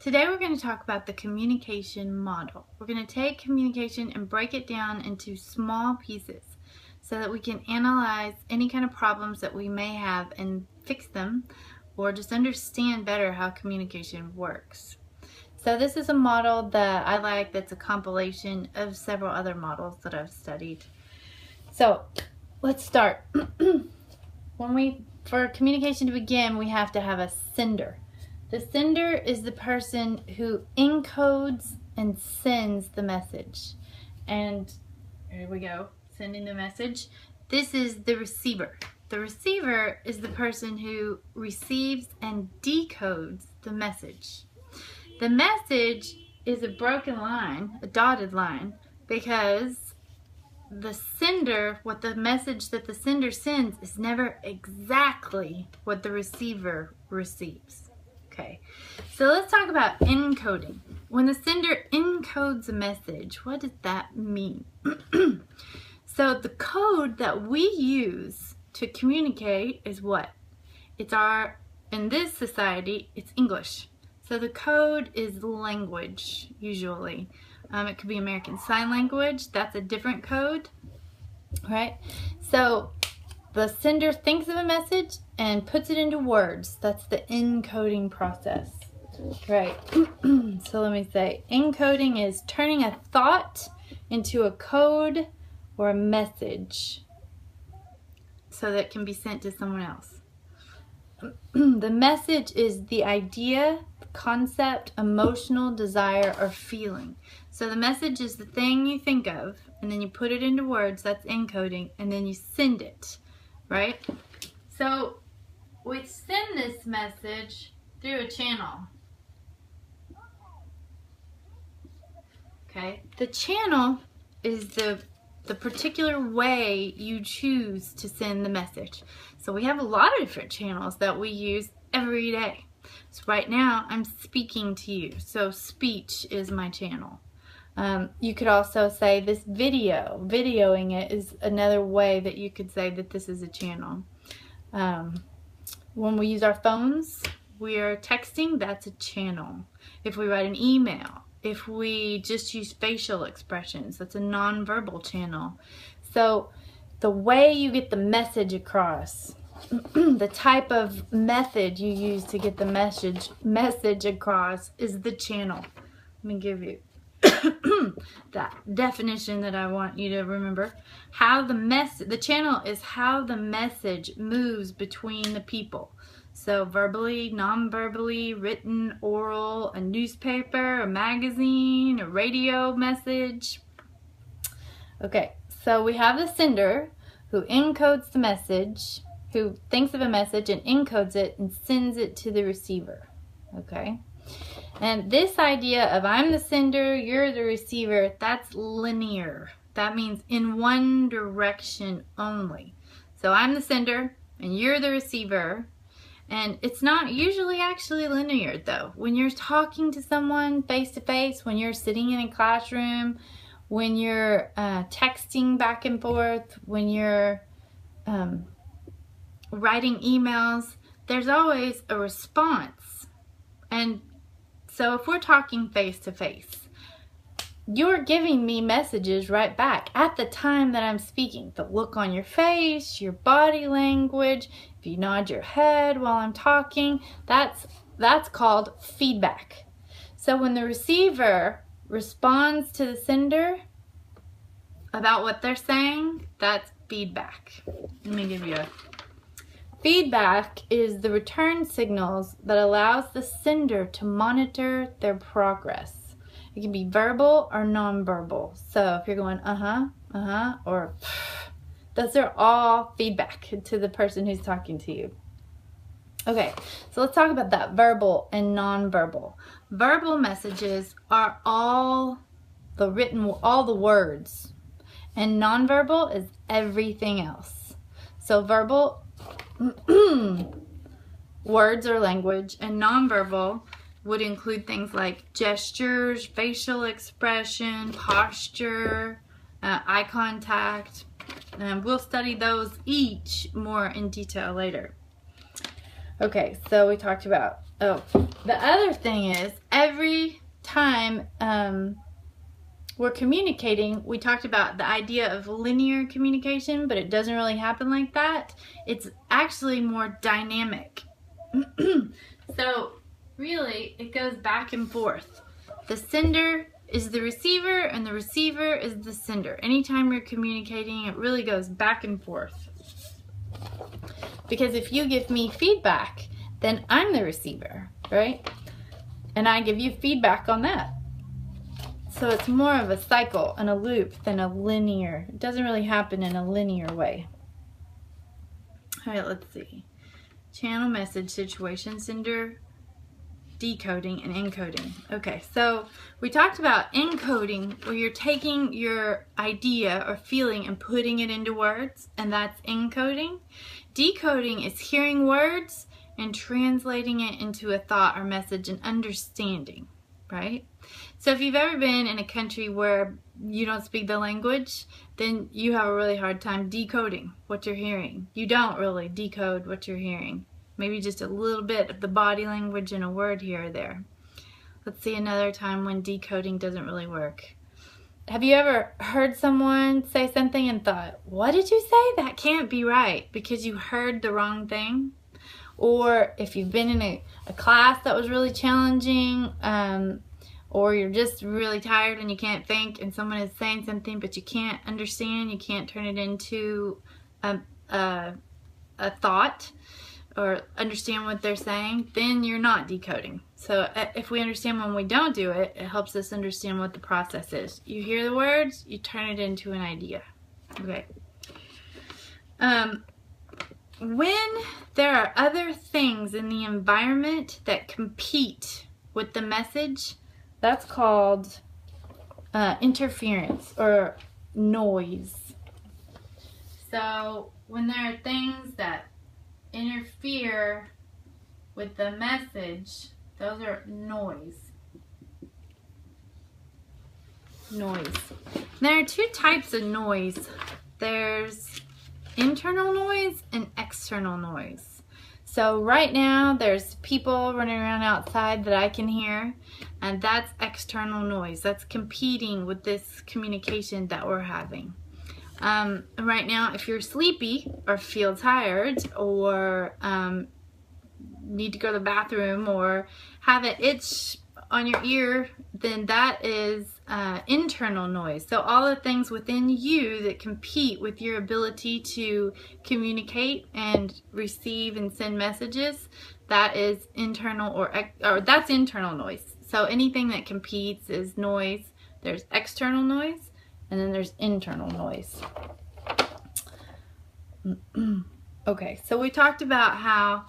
Today we're going to talk about the communication model. We're going to take communication and break it down into small pieces so that we can analyze any kind of problems that we may have and fix them, or just understand better how communication works. So this is a model that I like that's a compilation of several other models that I've studied. So let's start. For communication to begin, we have to have a sender. The sender is the person who encodes and sends the message. And here we go, sending the message. This is the receiver. The receiver is the person who receives and decodes the message. The message is a broken line, a dotted line, because the sender, what the message that the sender sends is never exactly what the receiver receives. Okay, so let's talk about encoding. When the sender encodes a message, what does that mean? So the code that we use to communicate is what? In this society, it's English. So the code is language, usually. It could be American Sign Language. That's a different code, right? So the sender thinks of a message and puts it into words. That's the encoding process, right? So let me say, encoding is turning a thought into a code or a message so that it can be sent to someone else. The message is the idea, concept, emotional desire, or feeling. So the message is the thing you think of, and then you put it into words, that's encoding, and then you send it, right? So we send this message through a channel. Okay, the channel is the particular way you choose to send the message. So we have a lot of different channels that we use every day. So right now I'm speaking to you, so speech is my channel. You could also say this videoing it is another way that you could say that this is a channel. When we use our phones, we are texting, that's a channel. If we write an email, if we just use facial expressions, that's a nonverbal channel. So the way you get the message across, the type of method you use to get the message across is the channel. Let me give you that definition that I want you to remember. The channel is how the message moves between the people. So verbally, non-verbally, written, oral, a newspaper, a magazine, a radio message. Okay, so we have the sender who encodes the message, who thinks of a message and encodes it and sends it to the receiver. Okay, and this idea of I'm the sender, you're the receiver, that's linear. That means in one direction only. So I'm the sender and you're the receiver. And it's not usually actually linear though. When you're talking to someone face to face, when you're sitting in a classroom, when you're texting back and forth, when you're writing emails, there's always a response. And so if we're talking face to face, you're giving me messages right back at the time that I'm speaking. The look on your face, your body language, if you nod your head while I'm talking, that's called feedback. So when the receiver responds to the sender about what they're saying, that's feedback. Let me give you a feedback is the return signals that allows the sender to monitor their progress. It can be verbal or nonverbal. So if you're going or those are all feedback to the person who's talking to you. Okay, so let's talk about that, verbal and nonverbal. Verbal messages are all the words, and nonverbal is everything else. So verbal words or language, and nonverbal would include things like gestures, facial expression, posture, eye contact. We'll study those each more in detail later. Okay, so we talked about, the other thing is every time we're communicating, we talked about the idea of linear communication, but it doesn't really happen like that. It's actually more dynamic. So really, it goes back and forth. The sender is the receiver, and the receiver is the sender. Anytime you're communicating, it really goes back and forth. Because if you give me feedback, then I'm the receiver, right? And I give you feedback on that. So it's more of a cycle and a loop than a linear. It doesn't really happen in a linear way. All right, let's see. Channel, message, situation, sender, decoding, and encoding. Okay, so we talked about encoding, where you're taking your idea or feeling and putting it into words, and that's encoding. Decoding is hearing words and translating it into a thought or message and understanding, right? So if you've ever been in a country where you don't speak the language, then you have a really hard time decoding what you're hearing. You don't really decode what you're hearing. Maybe just a little bit of the body language and a word here or there. Let's see another time when decoding doesn't really work. Have you ever heard someone say something and thought, what did you say? That can't be right, because you heard the wrong thing? Or if you've been in a class that was really challenging, or you're just really tired and you can't think, and someone is saying something but you can't understand, you can't turn it into a thought or understand what they're saying, then you're not decoding. So if we understand when we don't do it, it helps us understand what the process is. You hear the words, you turn it into an idea. Okay. When there are other things in the environment that compete with the message, that's called interference or noise. So when there are things that interfere with the message, those are noise. Noise. There are two types of noise. There's internal noise and external noise. So right now there's people running around outside that I can hear, and that's external noise. That's competing with this communication that we're having. Right now, if you're sleepy or feel tired or need to go to the bathroom or have an itch on your ear, then that is internal noise. So all the things within you that compete with your ability to communicate and receive and send messages, that is internal or that's internal noise. So anything that competes is noise. There's external noise, and then there's internal noise. Okay, so we talked about how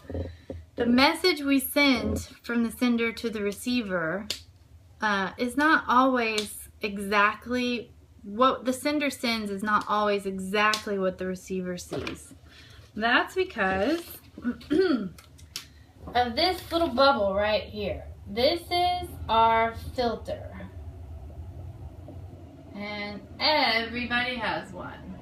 the message we send from the sender to the receiver is not always exactly what the sender sends, is not always exactly what the receiver sees. That's because of this little bubble right here. This is our filter. And everybody has one.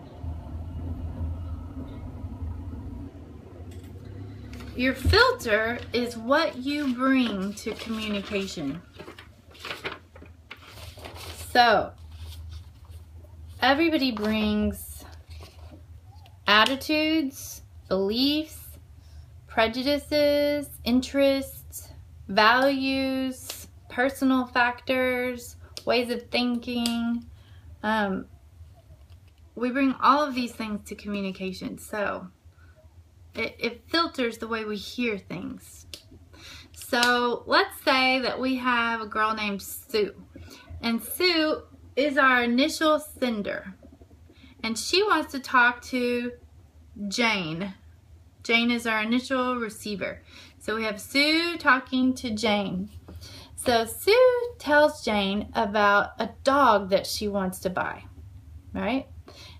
Your filter is what you bring to communication. So, everybody brings attitudes, beliefs, prejudices, interests, values, personal factors, ways of thinking. We bring all of these things to communication. So, it filters the way we hear things. So let's say that we have a girl named Sue, and Sue is our initial sender, and she wants to talk to Jane. Jane is our initial receiver. So we have Sue talking to Jane. So Sue tells Jane about a dog that she wants to buy, right?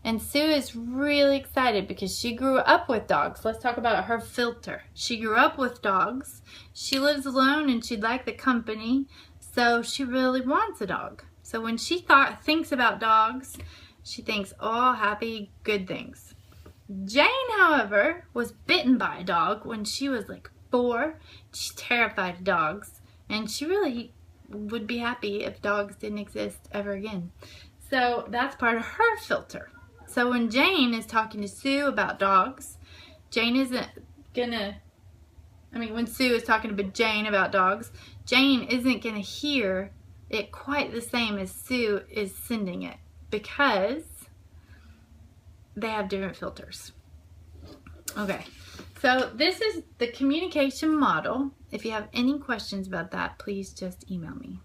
And Sue is really excited because she grew up with dogs. Let's talk about her filter. She grew up with dogs. She lives alone and she'd like the company, so she really wants a dog. So when she thinks about dogs, she thinks, oh, happy, good things. Jane, however, was bitten by a dog when she was like 4. She's terrified of dogs, and she really would be happy if dogs didn't exist ever again. So that's part of her filter. So when Jane is talking to Sue about dogs, Jane isn't gonna, when Sue is talking to Jane about dogs, Jane isn't gonna hear it quite the same as Sue is sending it, because they have different filters. Okay, so this is the communication model. If you have any questions about that, please just email me.